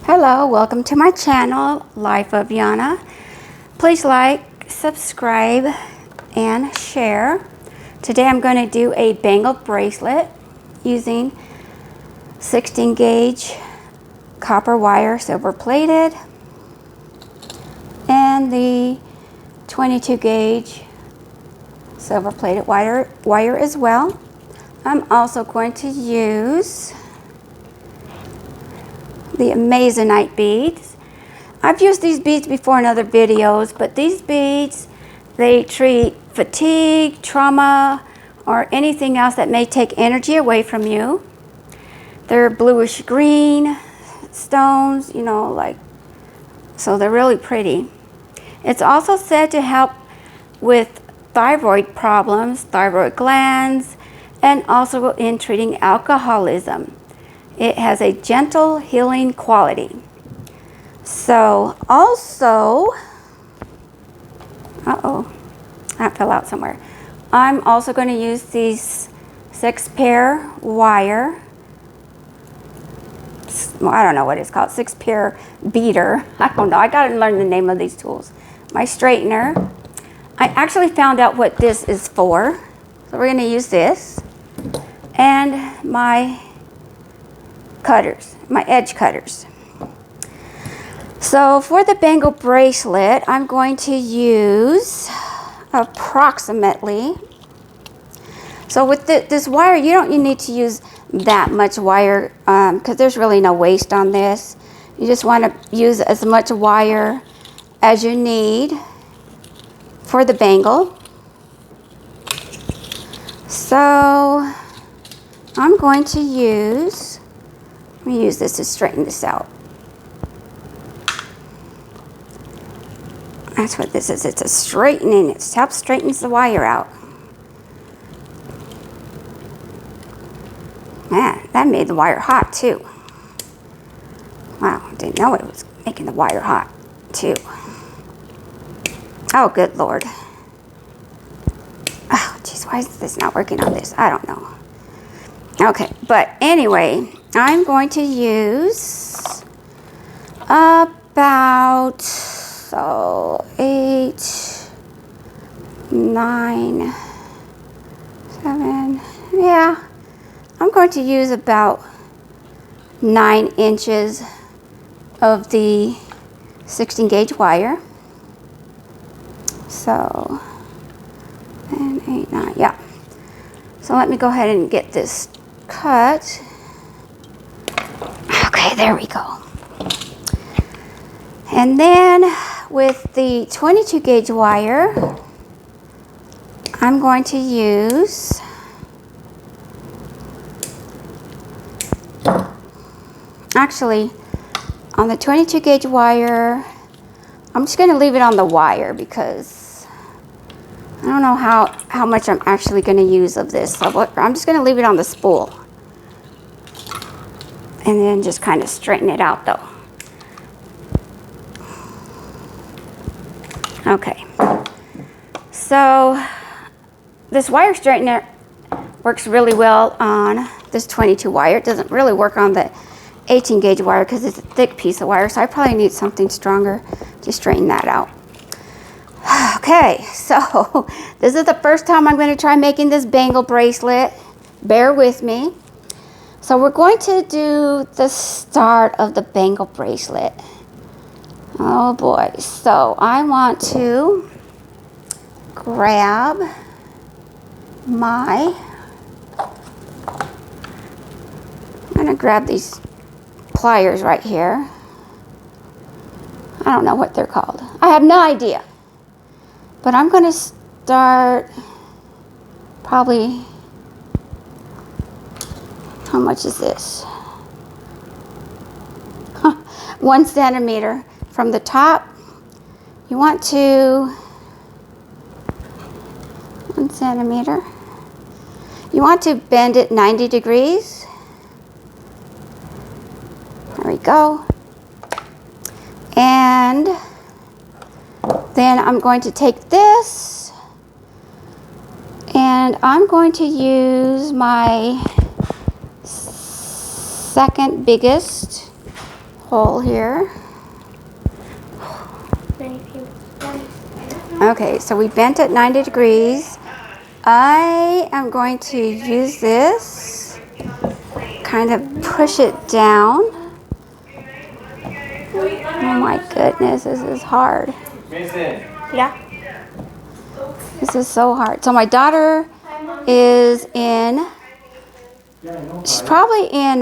Hello, welcome to my channel, Life of Yana. Please like, subscribe, and share. Today I'm going to do a bangle bracelet using 16 gauge copper wire, silver plated, and the 22 gauge silver plated wire as well. I'm also going to use the Amazonite beads. I've used these beads before in other videos, but these beads, they treat fatigue, trauma, or anything else that may take energy away from you. They're bluish green stones, so they're really pretty. It's also said to help with thyroid problems, thyroid glands, and also in treating alcoholism. It has a gentle healing quality. So also, that fell out somewhere. I'm also going to use these 6-pair wire. Well, I don't know what it's called, 6-pair beater. I don't know. I got to learn the name of these tools. My straightener. I actually found out what this is for. So we're going to use this. And my cutters, my edge cutters. So for the bangle bracelet, I'm going to use approximately, so with this wire, you don't need to use that much wire because there's really no waste on this. You just want to use as much wire as you need for the bangle. So I'm going to use, let me use this to straighten this out. That's what this is. It's a straightening. It helps straightens the wire out. Man, that made the wire hot too. Wow, I didn't know it was making the wire hot too. Oh, good Lord. Oh, geez, why is this not working on this? I don't know. Okay, but anyway, I'm going to use about 8, 9, 7, yeah. I'm going to use about 9 inches of the 16 gauge wire. So, and 8, 9, yeah. So let me go ahead and get this cut. Okay, there we go. And then with the 22 gauge wire, I'm going to use actually on the 22 gauge wire, I'm just going to leave it on the wire because I don't know how much I'm actually going to use of this. So I'm just going to leave it on the spool and then just kind of straighten it out though. Okay, so this wire straightener works really well on this 22 wire. It doesn't really work on the 18 gauge wire because it's a thick piece of wire, so I probably need something stronger to straighten that out. Okay, so this is the first time I'm going to try making this bangle bracelet. Bear with me. So we're going to do the start of the bangle bracelet. Oh boy, so I want to grab I'm going to grab these pliers right here. I don't know what they're called. I have no idea. But I'm going to start probably, how much is this? 1 centimeter from the top. You want to, 1 centimeter. You want to bend it 90 degrees. There we go. And then I'm going to take this and I'm going to use my second biggest hole here. Okay, so we bent it 90 degrees. I am going to use this, kind of push it down. Oh my goodness, this is hard. Yeah. This is so hard. So my daughter is in, she's probably in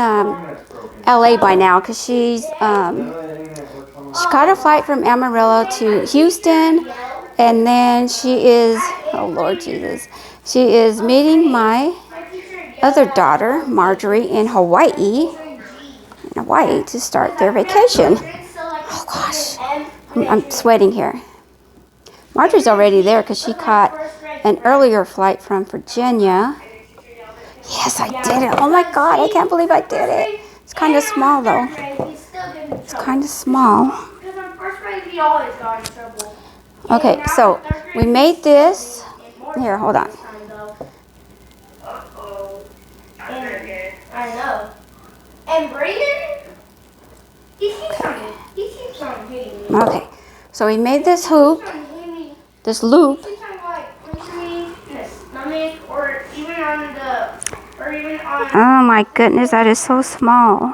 LA by now, because she got a flight from Amarillo to Houston, and then she is, oh Lord Jesus, she is meeting my other daughter, Marjorie, in Hawaii to start their vacation. Oh gosh, I'm sweating here. Marjorie's already there because she caught an earlier flight from Virginia. Yes, I did it. Oh my God, I can't believe I did it. It's kind of small though. It's kind of small. Okay, so we made this. Here, hold on. I know. And Brayden, he keeps on hitting me. Okay, so we made this hoop, this loop. He keeps on like punching me in the stomach, or even on Oh my goodness, that is so small.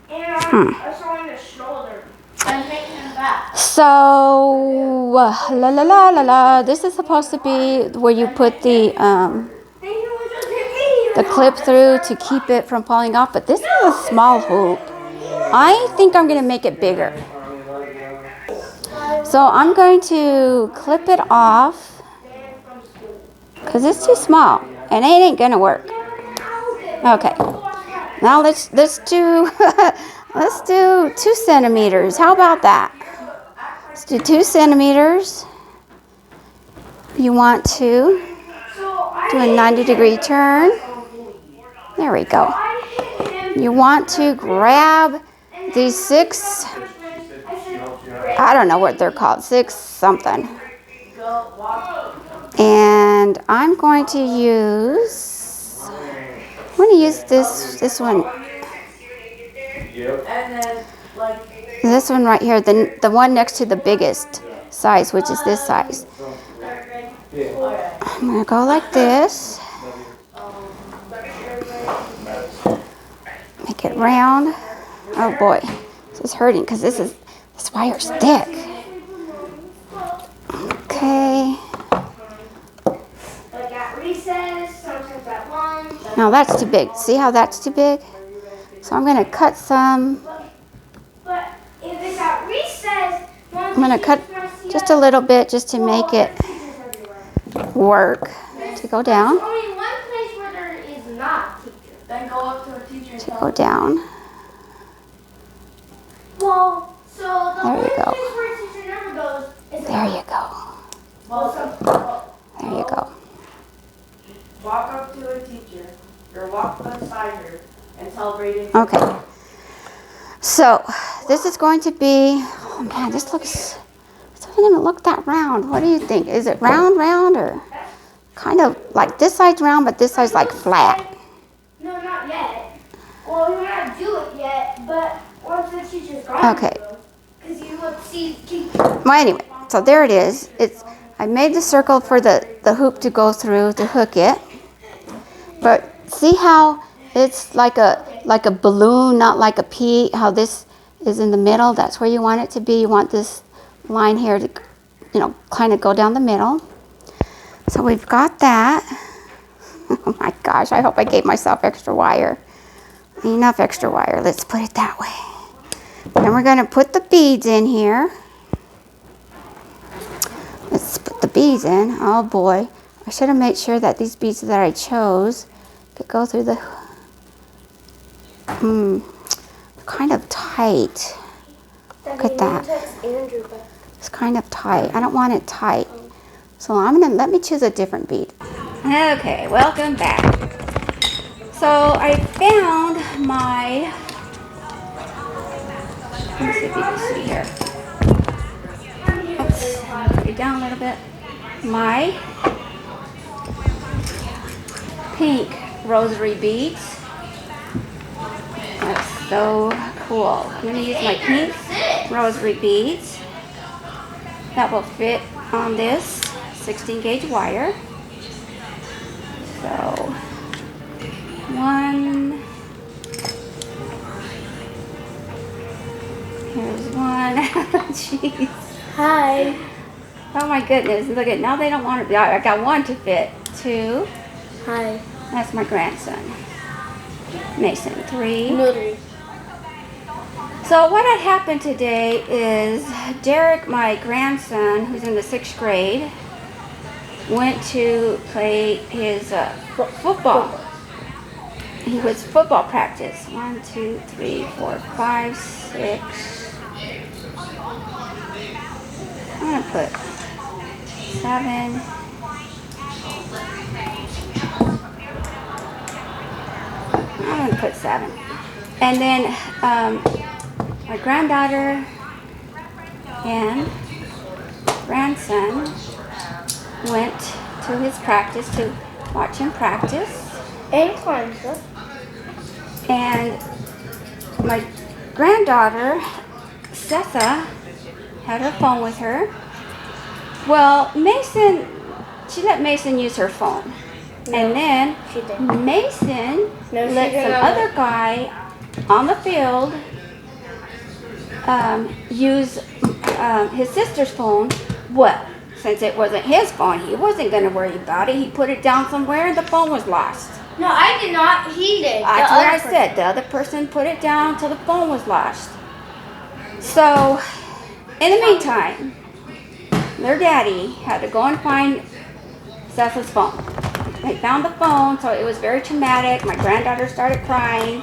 also on the shoulder. And make him back. So, la la la la la. This is supposed to be where you put the clip through to keep it from falling off, but this is a small hoop. I think I'm gonna make it bigger. So I'm going to clip it off because it's too small and it ain't gonna work. Okay, now let's do let's do 2 centimeters. How about that? Let's do 2 centimeters. You want to do a 90-degree turn. There we go. You want to grab these 6, I don't know what they're called, 6 something. And I'm going to use, this one. This one right here, the one next to the biggest size, which is this size. I'm going to go like this. Make it round. Oh boy, this is hurting because this wire's thick. Okay. Now that's too big. See how that's too big? So I'm going to cut some. I'm going to cut just a little bit just to make it work. To go down. Only one place where there is not teacher. Then go up to a teacher. To go down. Well, so the there you go. place where a teacher never goes is there you go. There you go. Walk up to a teacher, or walk beside her, and tell Brayden. Okay. So this is going to be. Oh man, this doesn't even look that round. What do you think? Is it round, or kind of like this side's round, but this side's like flat? No, not yet. Well, we're not do it yet, but once the teacher's gone. Okay. Because you would see. Well, anyway, so there it is. I made the circle for the hoop to go through to hook it. But see how it's like a balloon, not like a pea. How this is in the middle. That's where you want it to be. You want this line here to, kind of go down the middle. So we've got that. Oh my gosh, I hope I gave myself extra wire. Enough extra wire. Let's put it that way. Then we're going to put the beads in here. Let's put the beads in. Oh boy. I should have made sure that these beads that I chose could go through the... kind of tight. Look at that. It's kind of tight. I don't want it tight. So let me choose a different bead. Okay, welcome back. So I found my, let me see if you can see here. Oops, put it down a little bit. My Pink Rosary beads. That's so cool. I'm going to use my pink rosary beads that will fit on this 16 gauge wire. So, one, here's one. Jeez. Hi. Oh my goodness, look at, now they don't want to be, I got one to fit. Two, Hi. that's my grandson. Mason, three. Notary. So what had happened today is Derek, my grandson, who's in the 6th grade, went to play his football. He was football practice. 1, 2, 3, 4, 5, 6. I'm going to put 7. I'm going to put 7. And then my granddaughter and grandson went to his practice to watch him practice. And Kwanzaa. And my granddaughter, Sessa, had her phone with her. Well, Mason, she let Mason use her phone. No, and then she didn't. Mason No, she let some didn't. other guy on the field use his sister's phone. Well, since it wasn't his phone, he wasn't going to worry about it. He put it down somewhere and the phone was lost. No, I did not. He did. That's what I said. The other person put it down until the phone was lost. So, in the meantime, their daddy had to go and find Seth's phone. They found the phone, so it was very traumatic. My granddaughter started crying.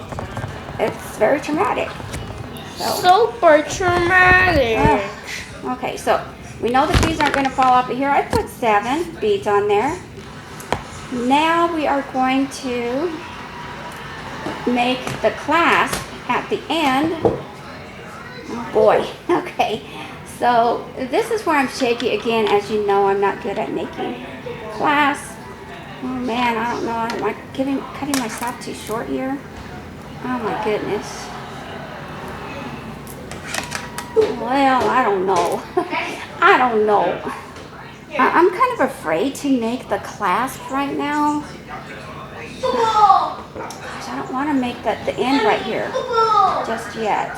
It's very traumatic. Super traumatic. Okay, so we know the beads aren't going to fall off of here. I put 7 beads on there. Now we are going to make the clasp at the end. Oh boy, okay. So this is where I'm shaky again. As you know, I'm not good at making clasps. Oh man, I don't know. Am I cutting myself too short here? Oh my goodness. Well, I don't know. I don't know. I'm kind of afraid to make the clasp right now. Gosh, I don't want to make the end right here just yet.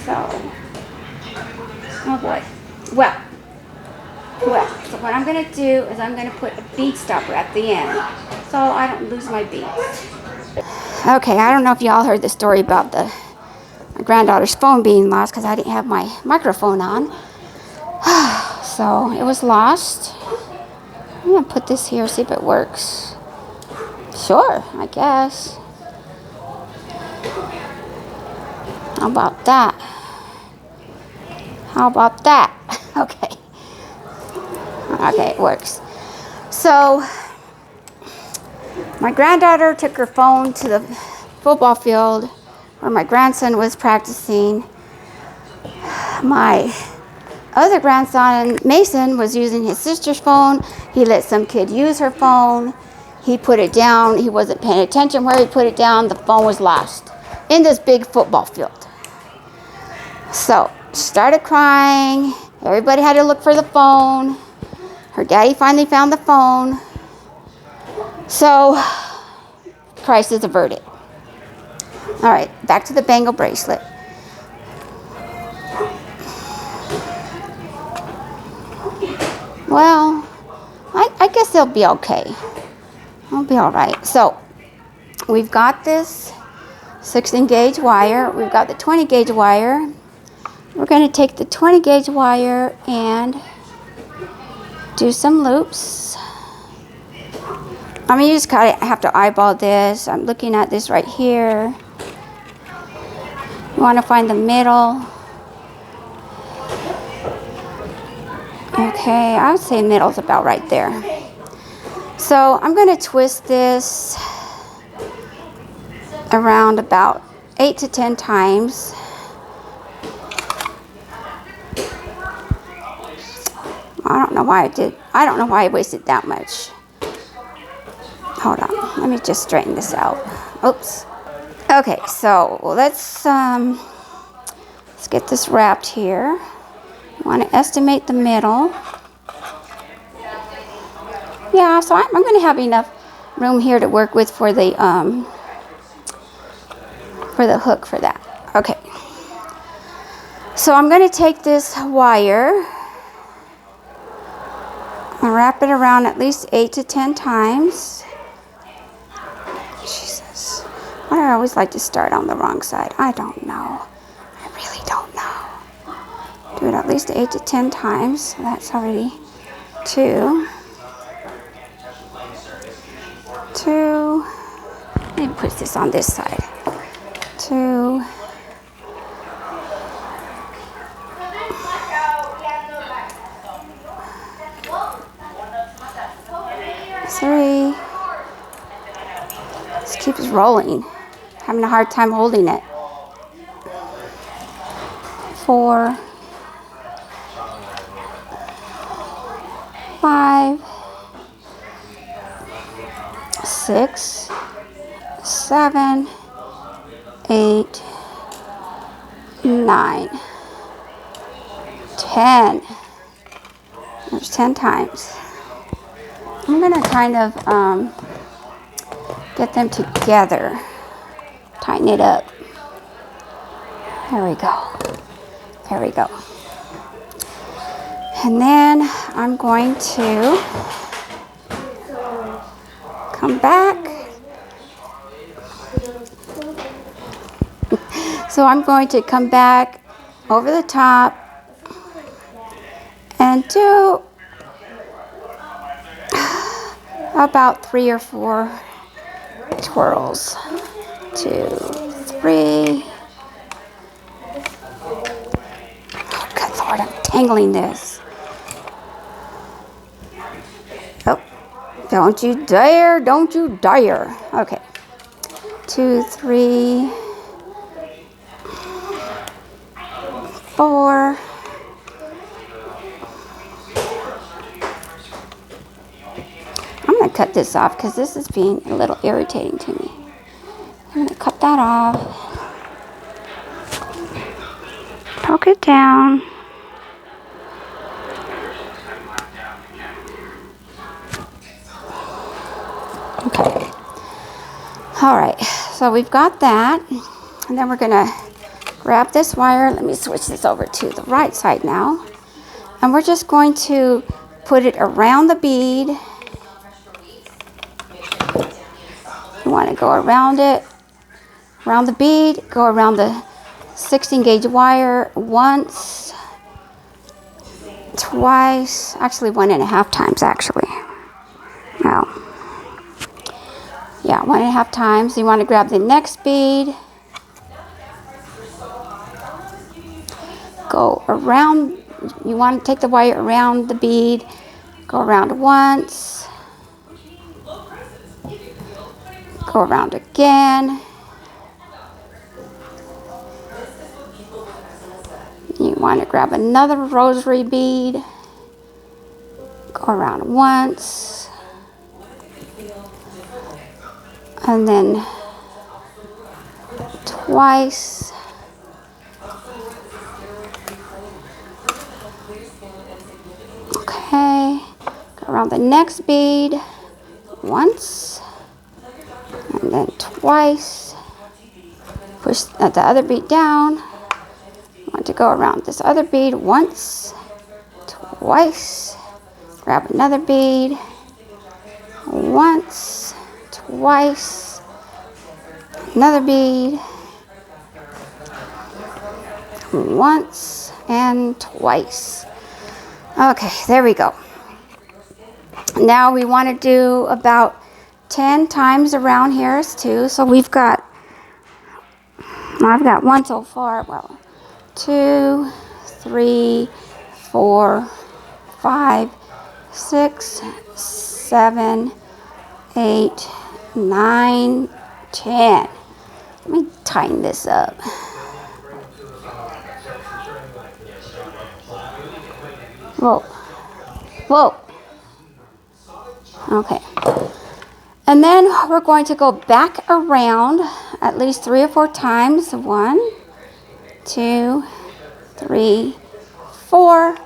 So, oh boy. Well, so what I'm going to do is I'm going to put a bead stopper at the end so I don't lose my beads. Okay, I don't know if y'all heard the story about my granddaughter's phone being lost because I didn't have my microphone on. So it was lost. I'm going to put this here, see if it works. Sure, I guess. How about that? How about that? Okay. Okay, it works. So, my granddaughter took her phone to the football field where my grandson was practicing. My other grandson, Mason, was using his sister's phone. He let some kid use her phone. He put it down. He wasn't paying attention where he put it down. The phone was lost in this big football field. So, she started crying. Everybody had to look for the phone. Her daddy finally found the phone. So, crisis averted. All right, back to the bangle bracelet. Well, I guess they'll be okay. I'll be all right. So, we've got this 16 gauge wire. We've got the 20 gauge wire. We're going to take the 20 gauge wire and do some loops. I mean, you just kind of have to eyeball this. I'm looking at this right here. You want to find the middle. Okay, I would say middle's about right there. So I'm going to twist this around about 8 to 10 times. I don't know why I wasted that much. Hold on, let me just straighten this out. Oops. Okay, so let's get this wrapped here. You want to estimate the middle. Yeah, so I'm going to have enough room here to work with for the hook for that. Okay. So I'm going to take this wire and wrap it around at least 8 to 10 times. Jesus. Why do I always like to start on the wrong side? I don't know. I really don't know. Do it at least 8 to 10 times. So that's already 2. 2. Let me put this on this side. 2. 3. This keeps rolling. Having a hard time holding it. 4. 5. 6. 7. 8. 9. 10. There's 10 times. I'm going to kind of get them together. Tighten it up. There we go. There we go. And then I'm going to come back. So I'm going to come back over the top and do about 3 or 4 twirls. 2, 3. Oh, good Lord, I'm tangling this. Oh, don't you dare, don't you dare. Okay. 2, 3, 4. I'm going to cut this off because this is being a little irritating to me. I'm going to cut that off. Poke it down. Okay. All right. So we've got that. And then we're going to grab this wire. Let me switch this over to the right side now. And we're just going to put it around the bead. You want to go around it, around the bead, go around the 16 gauge wire once, twice, actually 1.5 times actually. Well, yeah, 1.5 times. You want to grab the next bead, go around, you want to take the wire around the bead, go around once, go around again. You want to grab another rosary bead, go around once, and then twice. Okay, go around the next bead once, and then twice. Push the other bead down. Want to go around this other bead once, twice, grab another bead, once, twice, another bead, once, and twice. Okay, there we go. Now we want to do about 10 times around here too. So we've got, I've got one so far, well, 2, 3, 4, 5, 6, 7, 8, 9, 10. Let me tighten this up. Whoa. Whoa. Okay. And then we're going to go back around at least 3 or 4 times. 1, 2, 3, 4.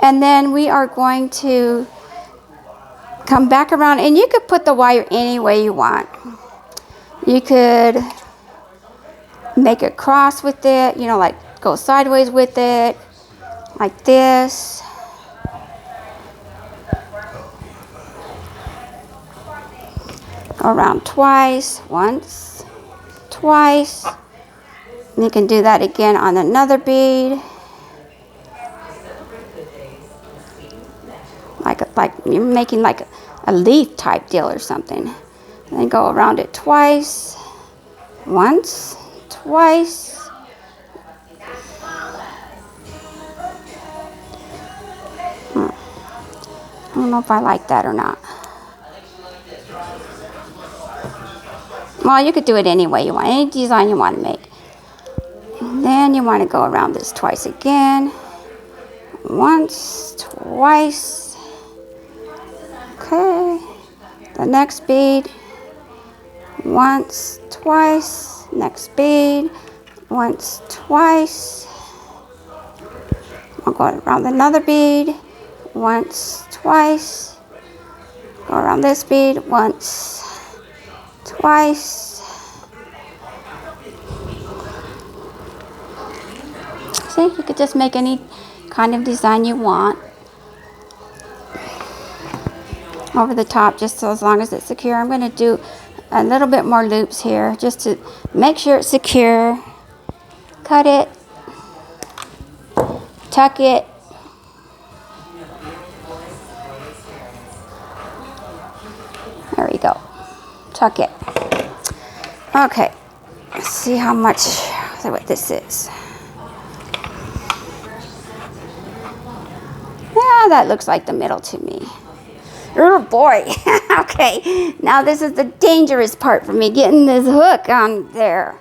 And then we are going to come back around, and you could put the wire any way you want. You could make a cross with it, you know, like go sideways with it, like this. Go around twice, once, twice. And you can do that again on another bead. Like you're making like a leaf type deal or something. And then go around it twice, once, twice. I don't know if I like that or not. Well, you could do it any way you want, any design you want to make. And then you want to go around this twice again. Once, twice. Okay. The next bead. Once, twice. Next bead. Once, twice. I'll go around another bead. Once, twice. Go around this bead. Once, twice. See, you could just make any kind of design you want over the top, just so as long as it's secure. I'm going to do a little bit more loops here just to make sure it's secure. Cut it, tuck it, there we go, tuck it. Okay, let's see how much, what this is. Yeah, that looks like the middle to me. Oh boy. Okay, now this is the dangerous part for me, getting this hook on there.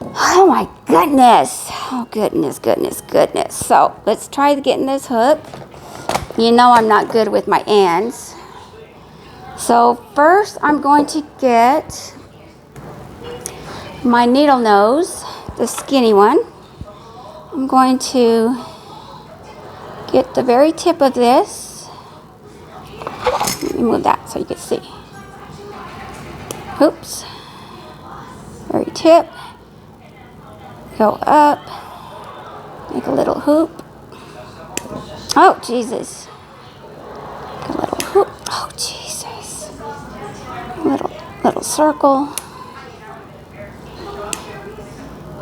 Oh my goodness. Oh goodness, goodness, goodness. So let's try getting this hook. You know I'm not good with my ends. So first I'm going to get my needle nose, the skinny one. I'm going to get the very tip of this. Let me move that so you can see. Oops. Very tip. Go up. Make a little hoop. Oh, Jesus. Make a little hoop. Oh, Jesus. Little circle.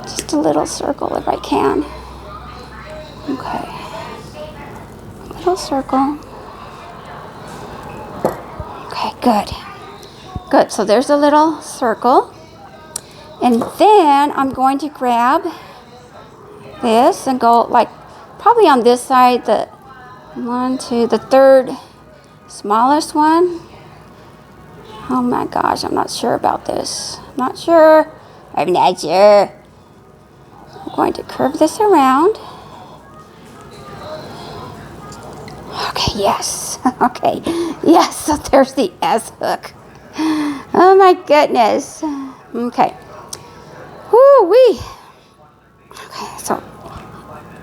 Just a little circle if I can. Okay. Little circle. Okay, good. Good, so there's a little circle. And then I'm going to grab this and go like probably on this side, the third smallest one. Oh my gosh, I'm not sure about this. I'm not sure. I'm going to curve this around. Okay, yes. Okay, yes, so there's the S hook. Oh my goodness. Okay. Woo-wee. Okay, so,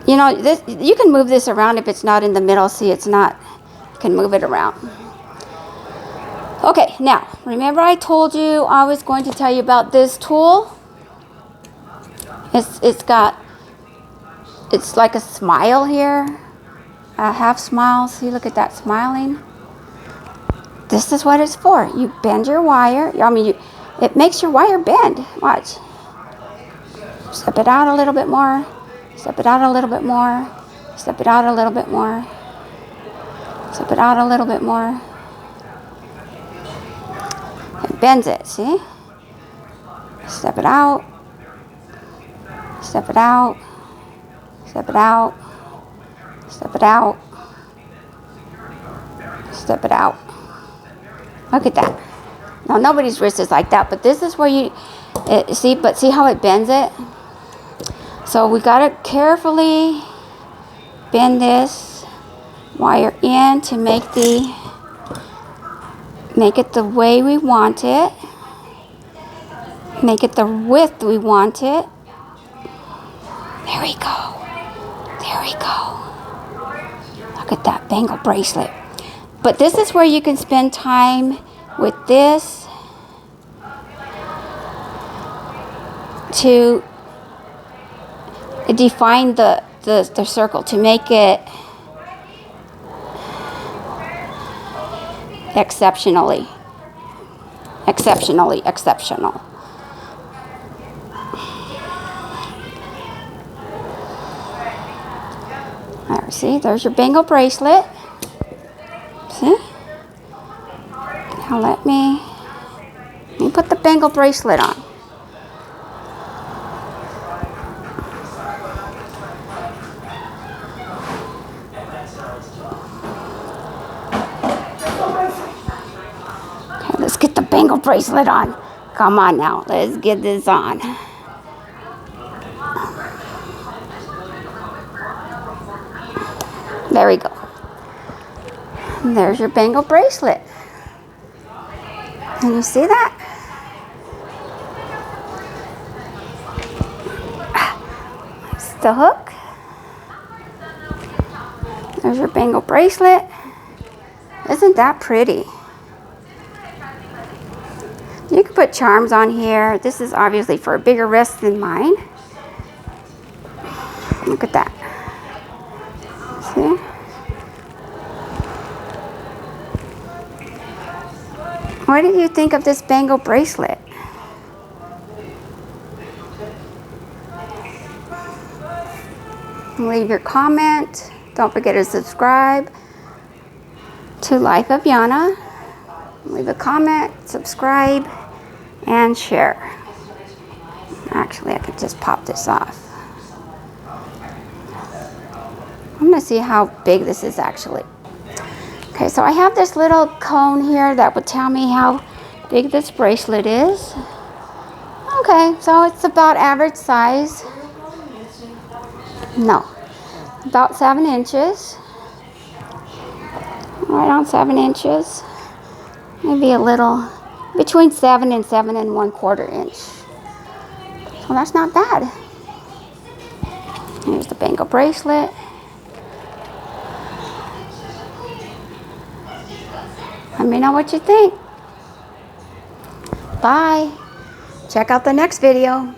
you know, this, you can move this around if it's not in the middle. See, it's not, you can move it around. Okay, now, remember I told you I was going to tell you about this tool? It's like a smile here. A half smile. See, look at that, smiling. This is what it's for. You bend your wire. I mean, it makes your wire bend. Watch. Step it out a little bit more. Step it out a little bit more. Step it out a little bit more. Step it out a little bit more. It bends it, see? Step it out. Step it out. Step it out. Step it out. Step it out. Look at that. Now nobody's wrist is like that, but this is where you see how it bends it? So we got to carefully bend this wire in to make the Make it the way we want it. Make it the width we want it. There we go. There we go. Look at that bangle bracelet. But this is where you can spend time with this to define the circle, to make it exceptional. There, see, there's your bangle bracelet. See? Now let me put the bangle bracelet on. Okay, let's get the bangle bracelet on. Come on now, let's get this on. There we go. And there's your bangle bracelet. Can you see that? That's the hook. There's your bangle bracelet. Isn't that pretty? You can put charms on here. This is obviously for a bigger wrist than mine. Look at that. See? What do you think of this bangle bracelet? Leave your comment. Don't forget to subscribe to Life of Yana. Leave a comment, subscribe, and share. Actually, I could just pop this off. I'm going to see how big this is actually. Okay, so I have this little cone here that would tell me how big this bracelet is. Okay, so it's about average size. No, about 7 inches. Right on 7 inches. Maybe a little, between 7 and 7 1/4 inch. So that's not bad. Here's the bangle bracelet. Let me know what you think. Bye. Check out the next video.